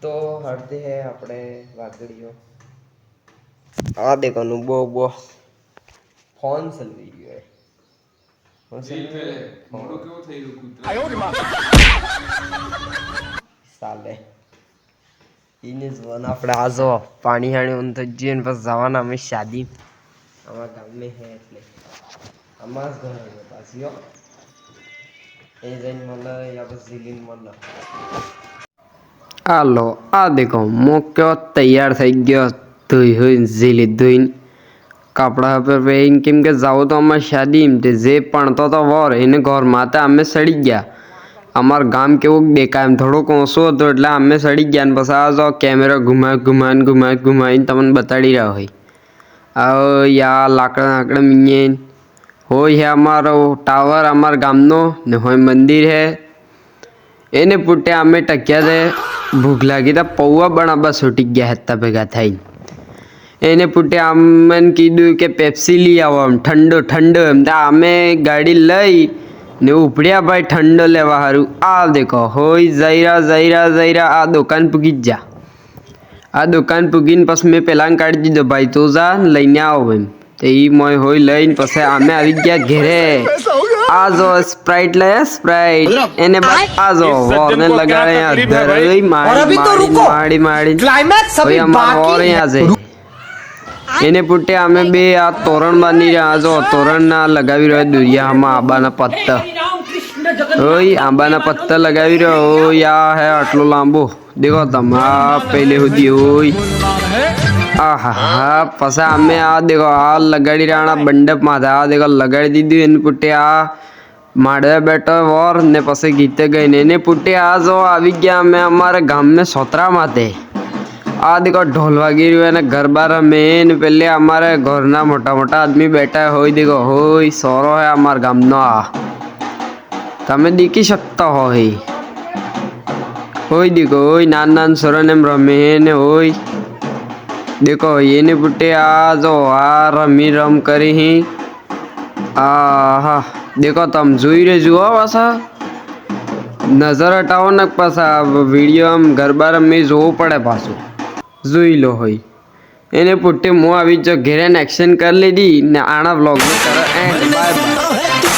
तो हटते हैं अपने वागड़ियों आ देखो नुबो बो फोन चल रही है साले इन वन આપણે આજો પાણી હાણી ઉન તો જીન બસ જવાના અમે શાદી અમારા ગામ में है એટલે અમાસ ઘર પાછિયો એ જઈને મને યા બસ જીલીન મને હાલો આ દેખો મો ક્યો તૈયાર થઈ ગયો ધોઈ હોય જીલી ધોઈને કપડા પર પહેરીને કેમ કે જાવ તો અમારી શાદી તે જે પણતો તો વર એને ઘર માતે અમે સડી ગયા અમાર ગામ કેવું દેખાય એમ થોડો કોસો હતો એટલે અમે સડી ગયા ને પછી આ જો કેમેરા ઘુમાઈને તમને બતાડી રહ્યા હોય આ યા લાકડા મીએ હોય હે અમારો ટાવર અમાર ગામનો ને હોય મંદિર હે એને પૂટે અમે ટક્યા દે ભૂખ લાગી તા પૌવા બનાવવા છૂટી ગયા હતા ભેગા થઈ એને પૂટે અમને કીધું કે પેપ્સી લઈ આવો આમ ઠંડો એમ તો અમે ગાડી લઈ ને ઉપડ્યા ભાઈ ઠંડો લેવા હારું આ દેખો હોય જઈરા આ દુકાન પૂગી જા આ દુકાન પૂગીને પછી મેં પેલાને કાઢી દીધો ભાઈ તું જા લઈને આવો એમ તો એ મોય હોય લઈને પછી અમે આવી ગયા ઘેરે આ જો સ્પ્રાઇટ લે સ્પ્રાઇટ એને બસ આ જો વોરને લગાડે અંદર માડી ક્લાઇમેક્સ અભી બાકી વોર અહીંયા છે એને પૂટે અમે બે આ તોરણ બાંધી રહ્યા જો તોરણ ના લગાવી રહ્યો દુરિયામાં આંબાના પત્તા ઓય આંબાના પત્તા લગાવી રહ્યો ઓય આ હે આટલો લાંબો દેખો તમે આ પહેલે સુધી હોય આહા પછી અમે આ દેખો આ લગાડી રહ્યા બંડપ માં આ દેખો લગાડી દીધું એને પૂટે આ માડવે બેઠો વોર ને પછી ગીતે ગઈને એને પૂટે આ જો આવી ગયા અમે અમારા ગામને સોતરા માથે આ દેખો ઢોલ વાગી રહ્યો અને ગરબા રમે ને પેલે અમારે ઘરના મોટા આદમી બેઠા હોય દેખો હોય સોરો હે અમારા ગામનો આ તમે દેખી શકતા હોય દેખો હોય નાન સોરન એમ રમે ને હોય દેખો એને પૂટે આ જો આ રમ કરી હા દેખો તમે જોઈ રે જુઓ પાછા નજર હટાવો ને પાછા વિડીયો આમ ગરબા રમી જોવું પડે પાછું જોઈ લો હોય એને પૂટે હું આવી જો ઘેરે એક્શન કરી લીધી ને આના વ્લોગ કરે બાય બાય